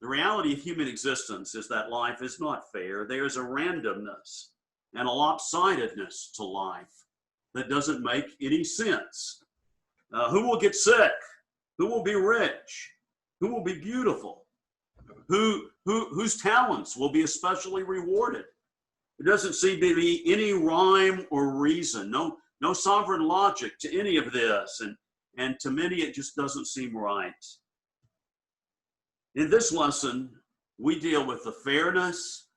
The reality of human existence is that life is not fair. There's a randomness and a lopsidedness to life that doesn't make any sense. Who will get sick? Who will be rich? Who will be beautiful? Whose talents will be especially rewarded? There doesn't seem to be any rhyme or reason, no sovereign logic to any of this, and to many it just doesn't seem right. In this lesson, we deal with the fairness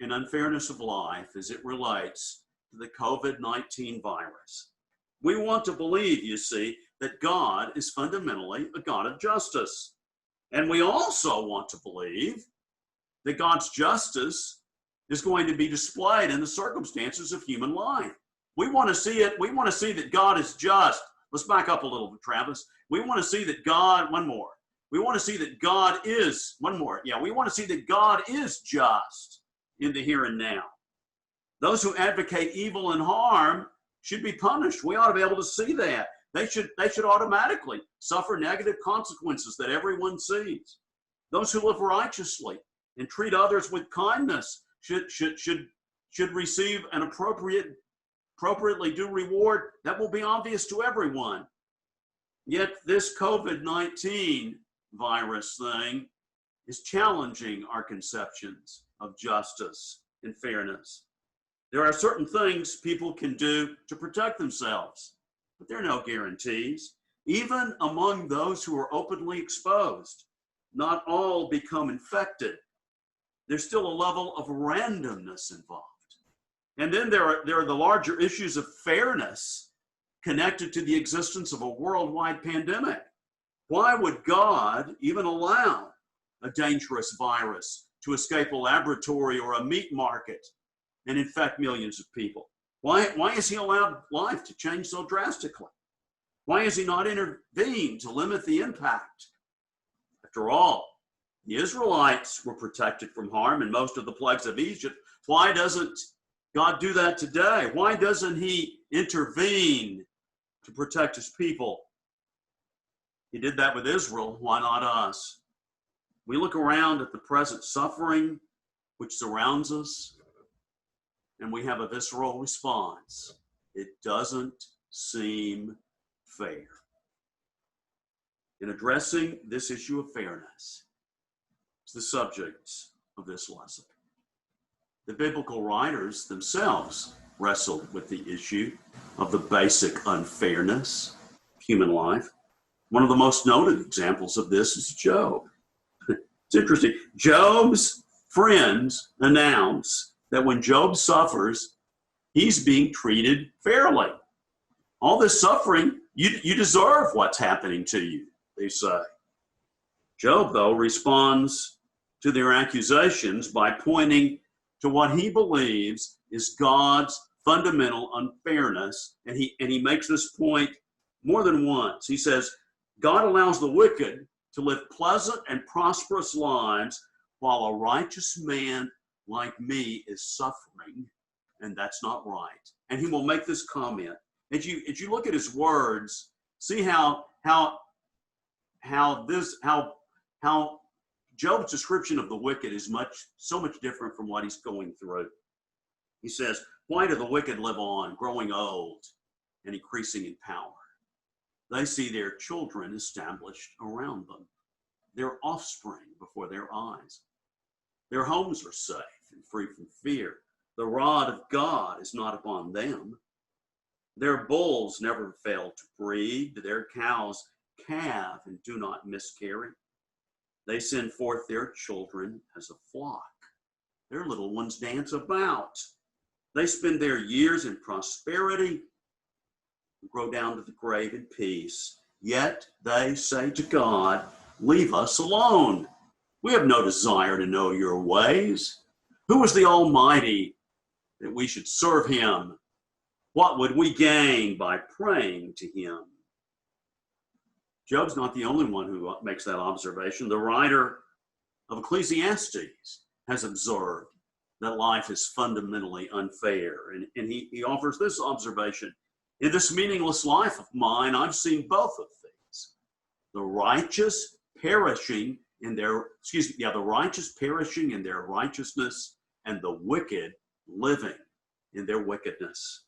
and unfairness of life as it relates to the COVID-19 virus. We want to believe, you see, that God is fundamentally a God of justice. And we also want to believe that God's justice is going to be displayed in the circumstances of human life. We want to see it. We want to see that God is just. Let's back up a little bit, Travis. We want to see that God, one more. We want to see that God is, one more. Yeah, we want to see that God is just in the here and now. Those who advocate evil and harm should be punished. We ought to be able to see that. They should automatically suffer negative consequences that everyone sees. Those who live righteously and treat others with kindness should receive an appropriately due reward that will be obvious to everyone. Yet this COVID-19 virus thing is challenging our conceptions of justice and fairness. There are certain things people can do to protect themselves, but there are no guarantees. Even among those who are openly exposed, not all become infected. There's still a level of randomness involved. And then there are the larger issues of fairness connected to the existence of a worldwide pandemic. Why would God even allow a dangerous virus to escape a laboratory or a meat market and infect millions of people? Why has he allowed life to change so drastically? Why has he not intervened to limit the impact? After all, the Israelites were protected from harm in most of the plagues of Egypt. Why doesn't God do that today? Why doesn't he intervene to protect his people? He did that with Israel. Why not us? We look around at the present suffering which surrounds us, and we have a visceral response. It doesn't seem fair. In addressing this issue of fairness, it's the subject of this lesson. The biblical writers themselves wrestled with the issue of the basic unfairness of human life. One of the most noted examples of this is Job. It's interesting. Job's friends announce that when Job suffers, he's being treated fairly. All this suffering, you deserve what's happening to you, they say. Job, though, responds to their accusations by pointing to what he believes is God's fundamental unfairness, and he makes this point more than once. He says, God allows the wicked to live pleasant and prosperous lives while a righteous man like me is suffering, and that's not right. And he will make this comment. As you look at his words, see how Job's description of the wicked is so much different from what he's going through. He says, why do the wicked live on, growing old and increasing in power? They see their children established around them, their offspring before their eyes. Their homes are safe and free from fear. The rod of God is not upon them. Their bulls never fail to breed. Their cows calve and do not miscarry. They send forth their children as a flock. Their little ones dance about. They spend their years in prosperity and grow down to the grave in peace. Yet they say to God, leave us alone. We have no desire to know your ways. Who is the Almighty that we should serve him? What would we gain by praying to him? Job's not the only one who makes that observation. The writer of Ecclesiastes has observed that life is fundamentally unfair. And he offers this observation. In this meaningless life of mine, I've seen both of these. The righteous perishing in their, the righteous perishing in their righteousness, and the wicked living in their wickedness.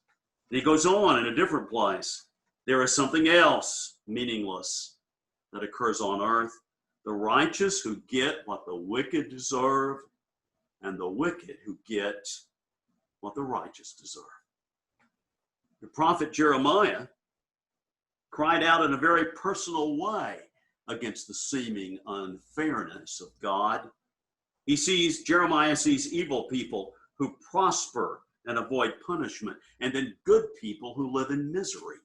And he goes on in a different place. There is something else meaningless that occurs on earth. The righteous who get what the wicked deserve, and the wicked who get what the righteous deserve. The prophet Jeremiah cried out in a very personal way against the seeming unfairness of God. Jeremiah sees evil people who prosper and avoid punishment, and then good people who live in misery.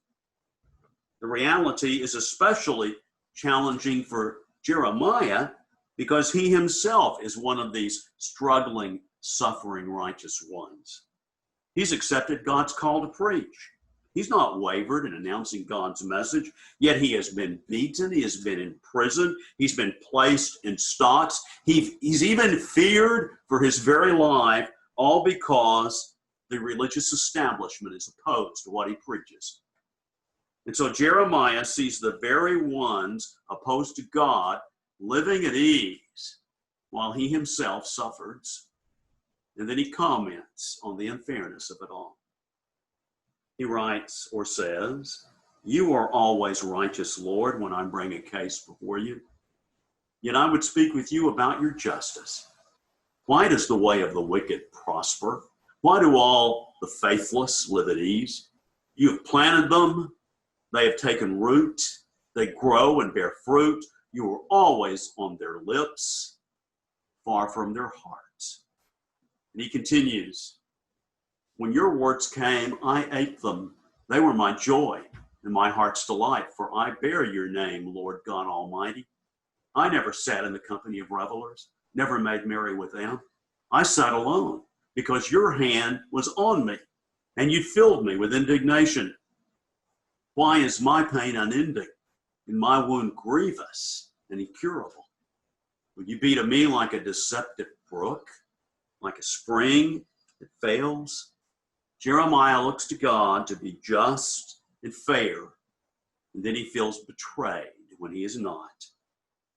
The reality is especially challenging for Jeremiah because he himself is one of these struggling, suffering, righteous ones. He's accepted God's call to preach. He's not wavered in announcing God's message, yet he has been beaten, he has been in prison, he's been placed in stocks, he's even feared for his very life, all because the religious establishment is opposed to what he preaches. And so Jeremiah sees the very ones opposed to God living at ease while he himself suffers. And then he comments on the unfairness of it all. He writes or says, "You are always righteous, Lord, when I bring a case before you. Yet I would speak with you about your justice. Why does the way of the wicked prosper? Why do all the faithless live at ease? You have planted them, they have taken root, they grow and bear fruit. You are always on their lips, far from their hearts." And he continues, "When your words came, I ate them. They were my joy and my heart's delight, for I bear your name, Lord God Almighty. I never sat in the company of revelers, never made merry with them. I sat alone, because your hand was on me, and you filled me with indignation. Why is my pain unending, and my wound grievous and incurable? Will you be to me like a deceptive brook, like a spring that fails?" Jeremiah looks to God to be just and fair, and then he feels betrayed when he is not.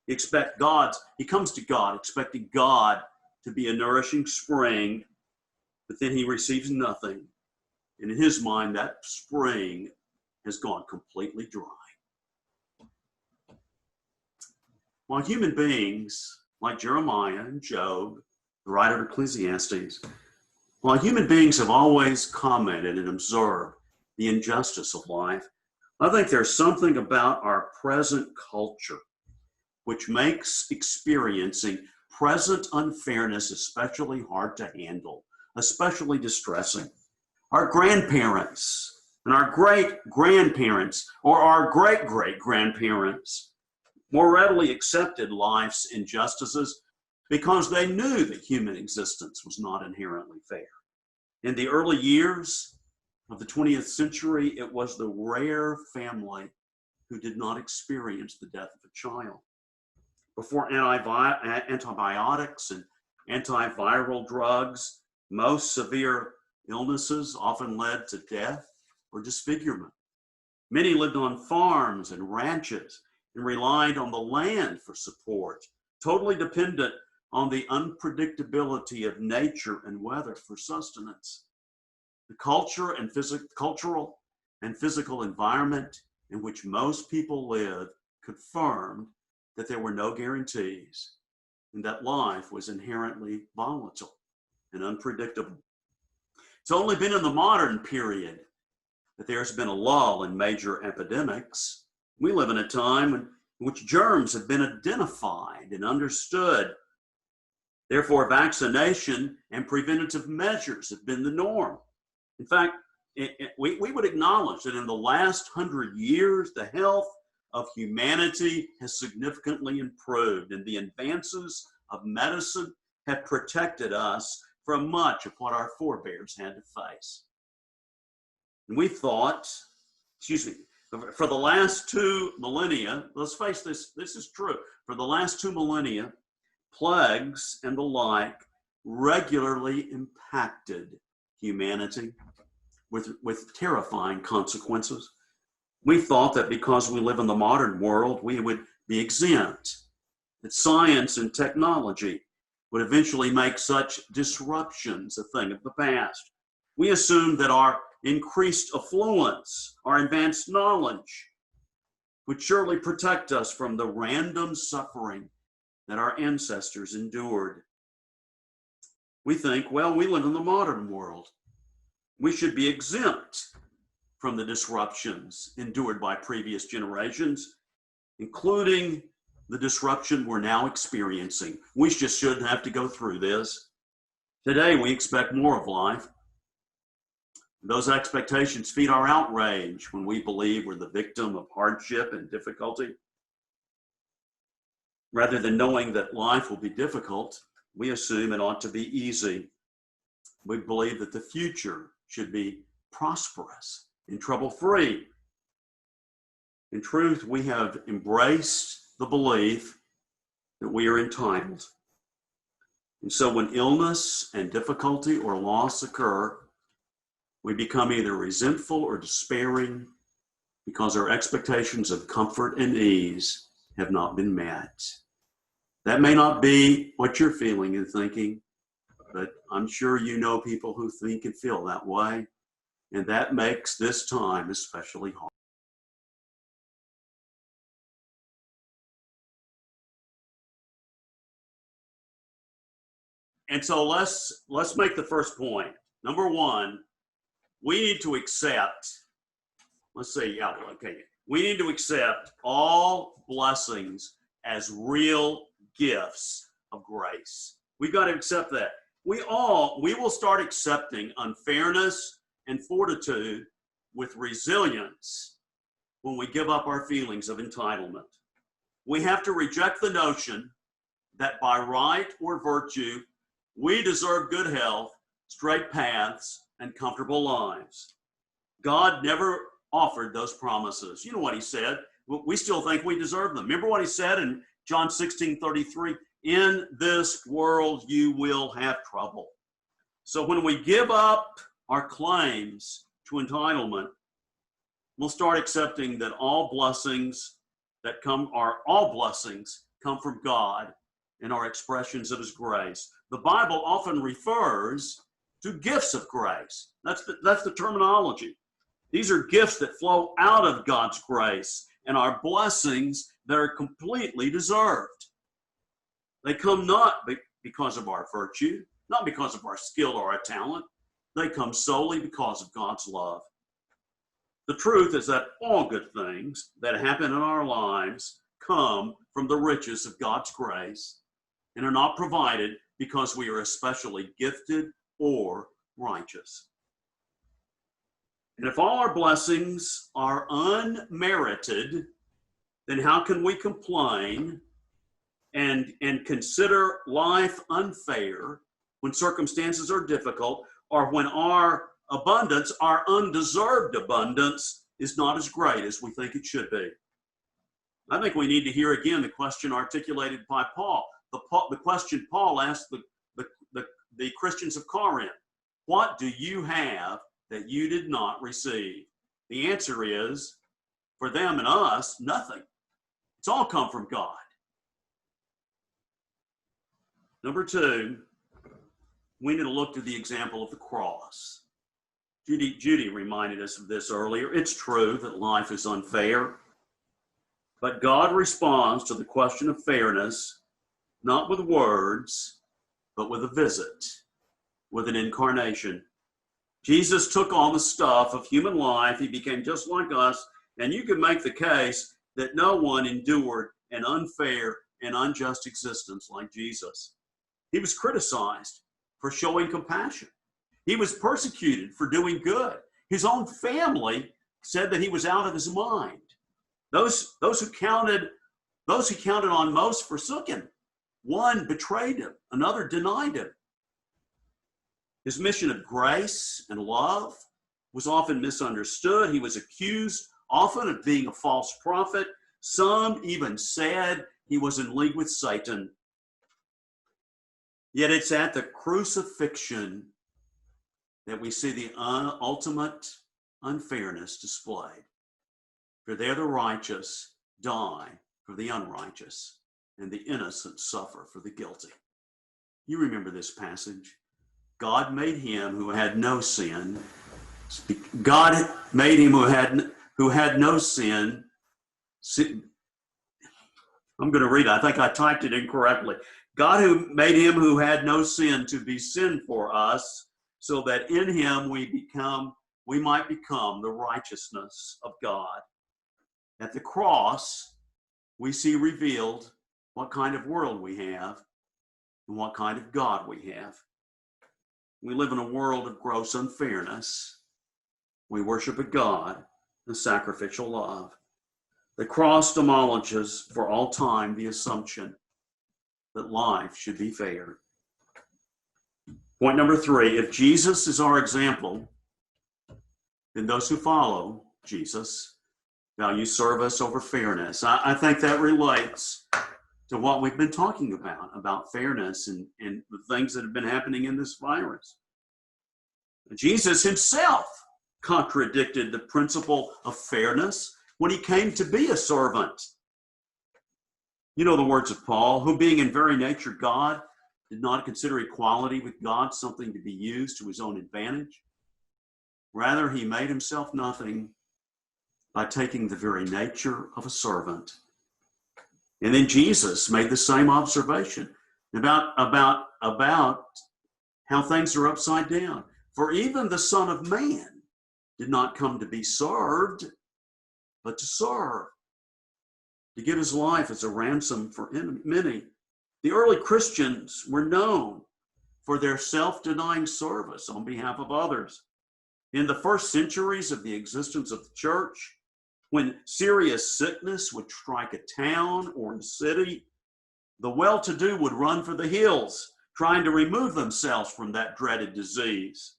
He comes to God expecting God to be a nourishing spring, but then he receives nothing. And in his mind, that spring has gone completely dry. While human beings, like Jeremiah and Job, the writer of Ecclesiastes, while human beings have always commented and observed the injustice of life, I think there's something about our present culture which makes experiencing present unfairness especially hard to handle, especially distressing. Our grandparents and our great-grandparents or our great-great-grandparents more readily accepted life's injustices because they knew that human existence was not inherently fair. In the early years of the 20th century, it was the rare family who did not experience the death of a child. Before antibiotics and antiviral drugs, most severe illnesses often led to death or disfigurement. Many lived on farms and ranches and relied on the land for support, totally dependent on the unpredictability of nature and weather for sustenance. The cultural and physical environment in which most people lived confirmed that there were no guarantees and that life was inherently volatile and unpredictable. It's only been in the modern period that there's been a lull in major epidemics. We live in a time in which germs have been identified and understood. Therefore, vaccination and preventative measures have been the norm. In fact, we would acknowledge that in the last 100 years, the health of humanity has significantly improved, and the advances of medicine have protected us from much of what our forebears had to face. And we thought, for the last 2 millennia, let's face this is true. For the last 2 millennia, plagues and the like regularly impacted humanity with terrifying consequences. We thought that because we live in the modern world, we would be exempt. that science and technology would eventually make such disruptions a thing of the past. We assumed that our increased affluence, our advanced knowledge, would surely protect us from the random suffering that our ancestors endured. We think, well, we live in the modern world. We should be exempt from the disruptions endured by previous generations, including the disruption we're now experiencing. We just shouldn't have to go through this. Today, we expect more of life. Those expectations feed our outrage when we believe we're the victim of hardship and difficulty. Rather than knowing that life will be difficult, we assume it ought to be easy. We believe that the future should be prosperous and trouble-free. In truth, we have embraced the belief that we are entitled. And so when illness and difficulty or loss occur, we become either resentful or despairing because our expectations of comfort and ease have not been met. That may not be what you're feeling and thinking, but I'm sure you know people who think and feel that way, and that makes this time especially hard. And so let's make the first point. Number one, we need to accept, we need to accept all blessings as real gifts of grace. We've got to accept that. We will start accepting unfairness and fortitude with resilience when we give up our feelings of entitlement. We have to reject the notion that by right or virtue, we deserve good health, straight paths, and comfortable lives. God never offered those promises. You know what he said. We still think we deserve them. Remember what he said in John 16:33? In this world you will have trouble. So when we give up our claims to entitlement, we'll start accepting that all blessings come from God and are expressions of his grace. The Bible often refers to gifts of grace. That's the terminology. These are gifts that flow out of God's grace and are blessings that are completely deserved. They come not because of our virtue, not because of our skill or our talent. They come solely because of God's love. The truth is that all good things that happen in our lives come from the riches of God's grace and are not provided because we are especially gifted or righteous. And if all our blessings are unmerited, then how can we complain and consider life unfair when circumstances are difficult, or when our abundance, our undeserved abundance, is not as great as we think it should be? I think we need to hear again the question articulated by Paul. The question Paul asked the Christians of Corinth: what do you have that you did not receive? The answer is, for them and us, nothing. It's all come from God. Number two, we need to look to the example of the cross. Judy reminded us of this earlier. It's true that life is unfair, but God responds to the question of fairness not with words, but with a visit, with an incarnation. Jesus took on the stuff of human life. He became just like us, and you can make the case that no one endured an unfair and unjust existence like Jesus. He was criticized for showing compassion. He was persecuted for doing good. His own family said that he was out of his mind. Those who counted on most forsook him. One betrayed him, another denied him. His mission of grace and love was often misunderstood. He was accused often of being a false prophet. Some even said he was in league with Satan. Yet it's at the crucifixion that we see the ultimate unfairness displayed. For there the righteous die for the unrighteous. and the innocent suffer for the guilty. You remember this passage. God made him who had no sin. God made him who had no sin. I'm going to read it. I think I typed it incorrectly. God who made him who had no sin to be sin for us, so that in him we might become the righteousness of God. At the cross, we see revealed what kind of world we have and what kind of God we have. We live in a world of gross unfairness. We worship a God of sacrificial love. The cross demolishes for all time the assumption that life should be fair. Point number 3, if Jesus is our example, then those who follow Jesus value service over fairness. I think that relates to what we've been talking about fairness and the things that have been happening in this virus. Jesus himself contradicted the principle of fairness when he came to be a servant. You know the words of Paul, who being in very nature God, did not consider equality with God something to be used to his own advantage. Rather, he made himself nothing by taking the very nature of a servant. And then Jesus made the same observation about how things are upside down. For even the Son of Man did not come to be served, but to serve, to give his life as a ransom for many. The early Christians were known for their self-denying service on behalf of others. In the first centuries of the existence of the church, when serious sickness would strike a town or a city, the well-to-do would run for the hills, trying to remove themselves from that dreaded disease.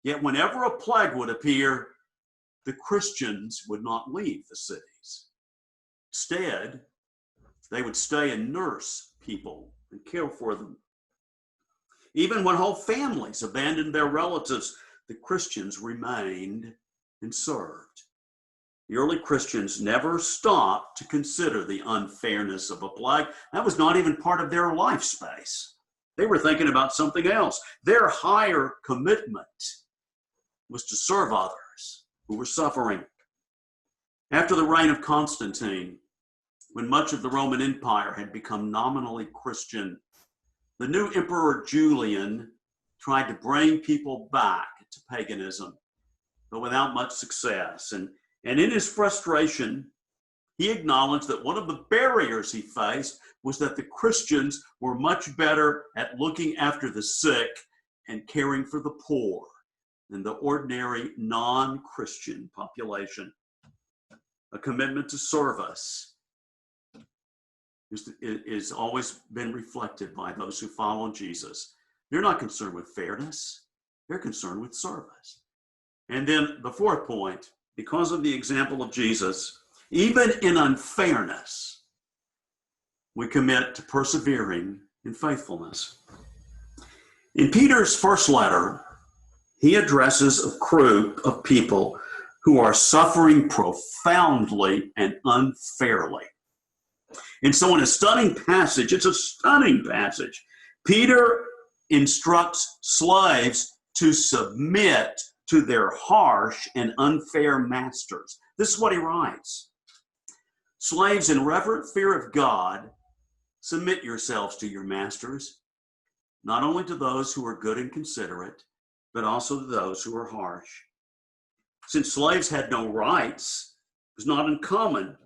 Yet whenever a plague would appear, the Christians would not leave the cities. Instead, they would stay and nurse people and care for them. Even when whole families abandoned their relatives, the Christians remained and served. The early Christians never stopped to consider the unfairness of a plague. That was not even part of their life space. They were thinking about something else. Their higher commitment was to serve others who were suffering. After the reign of Constantine, when much of the Roman Empire had become nominally Christian, the new Emperor Julian tried to bring people back to paganism, but without much success. And in his frustration, he acknowledged that one of the barriers he faced was that the Christians were much better at looking after the sick and caring for the poor than the ordinary non-Christian population. A commitment to service is always been reflected by those who follow Jesus. They're not concerned with fairness. They're concerned with service. And then the fourth point, because of the example of Jesus, even in unfairness, we commit to persevering in faithfulness. In Peter's first letter, he addresses a group of people who are suffering profoundly and unfairly. And so in a stunning passage, it's a stunning passage, Peter instructs slaves to submit to their harsh and unfair masters. This is what he writes. Slaves, in reverent fear of God, submit yourselves to your masters, not only to those who are good and considerate, but also to those who are harsh. Since slaves had no rights, it was not uncommon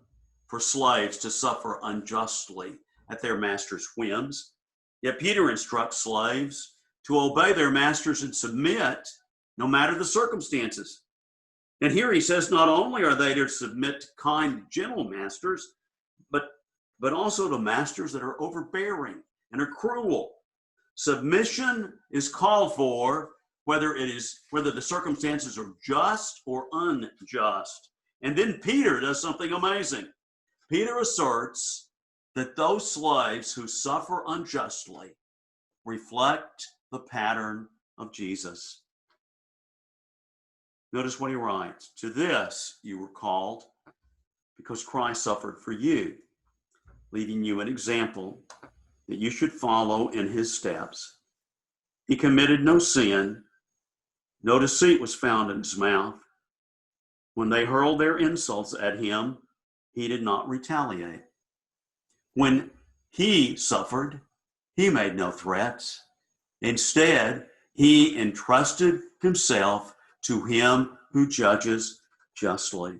for slaves to suffer unjustly at their master's whims. Yet Peter instructs slaves to obey their masters and submit no matter the circumstances. And here he says not only are they to submit to kind, gentle masters, but also to masters that are overbearing and are cruel. Submission is called for whether the circumstances are just or unjust. And then Peter does something amazing. Peter asserts that those slaves who suffer unjustly reflect the pattern of Jesus. Notice what he writes. To this you were called, because Christ suffered for you, leaving you an example that you should follow in his steps. He committed no sin. No deceit was found in his mouth. When they hurled their insults at him, he did not retaliate. When he suffered, he made no threats. Instead, he entrusted himself to him who judges justly.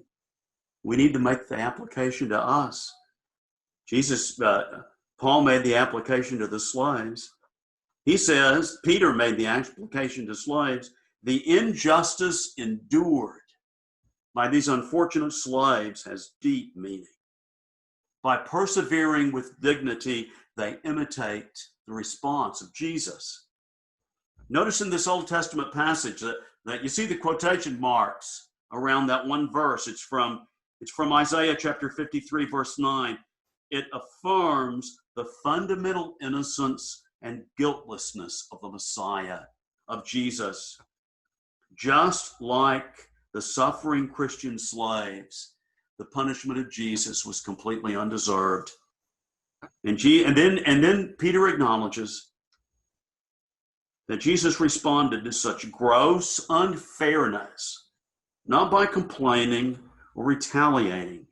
We need to make the application to us. Paul made the application to the slaves. He says, Peter made the application to slaves. The injustice endured by these unfortunate slaves has deep meaning. By persevering with dignity, they imitate the response of Jesus. Notice in this Old Testament passage that you see the quotation marks around that one verse. It's from Isaiah chapter 53, verse 9. It affirms the fundamental innocence and guiltlessness of the Messiah, of Jesus. Just like the suffering Christian slaves, the punishment of Jesus was completely undeserved. And then Peter acknowledges that Jesus responded to such gross unfairness, not by complaining or retaliating,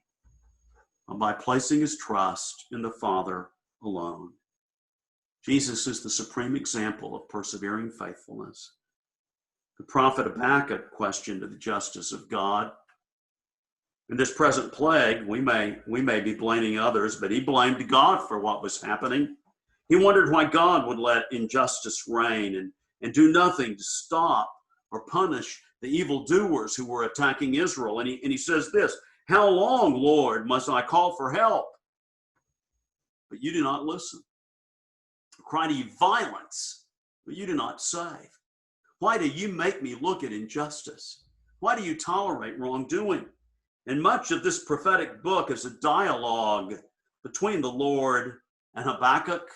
but by placing his trust in the Father alone. Jesus is the supreme example of persevering faithfulness. The prophet Habakkuk questioned the justice of God. In this present plague, we may be blaming others, but he blamed God for what was happening. He wondered why God would let injustice reign and do nothing to stop or punish the evildoers who were attacking Israel. And he says this, "How long, Lord, must I call for help? But you do not listen. I cry to you violence, but you do not save. Why do you make me look at injustice? Why do you tolerate wrongdoing?" And much of this prophetic book is a dialogue between the Lord and Habakkuk.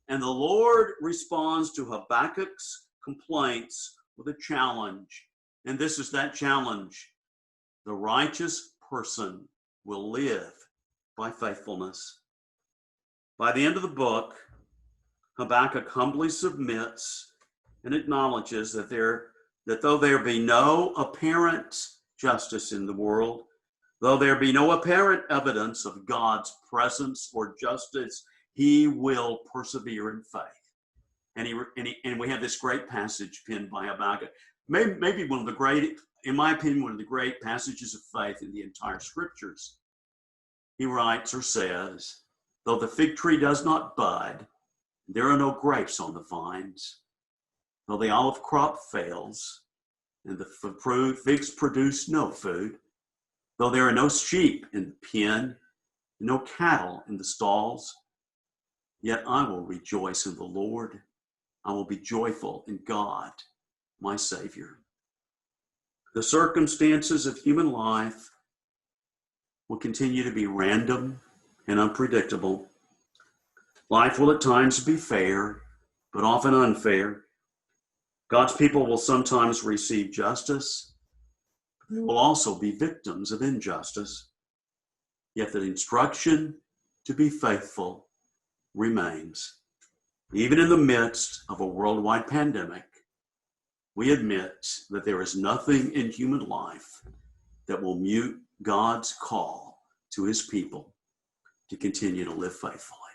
And the Lord responds to Habakkuk's complaints with a challenge. And this is that challenge. The righteous person will live by faithfulness. By the end of the book, Habakkuk humbly submits and acknowledges that though there be no apparent justice in the world, though there be no apparent evidence of God's presence or justice, he will persevere in faith. And we have this great passage penned by Habakkuk. Maybe one of the great, in my opinion, one of the great passages of faith in the entire scriptures. He writes or says, "Though the fig tree does not bud, there are no grapes on the vines. Though the olive crop fails, and the figs produce no food, though there are no sheep in the pen, and no cattle in the stalls, yet I will rejoice in the Lord. I will be joyful in God, my Savior." The circumstances of human life will continue to be random and unpredictable. Life will at times be fair, but often unfair. God's people will sometimes receive justice. They will also be victims of injustice. Yet the instruction to be faithful remains. Even in the midst of a worldwide pandemic, we admit that there is nothing in human life that will mute God's call to his people to continue to live faithfully.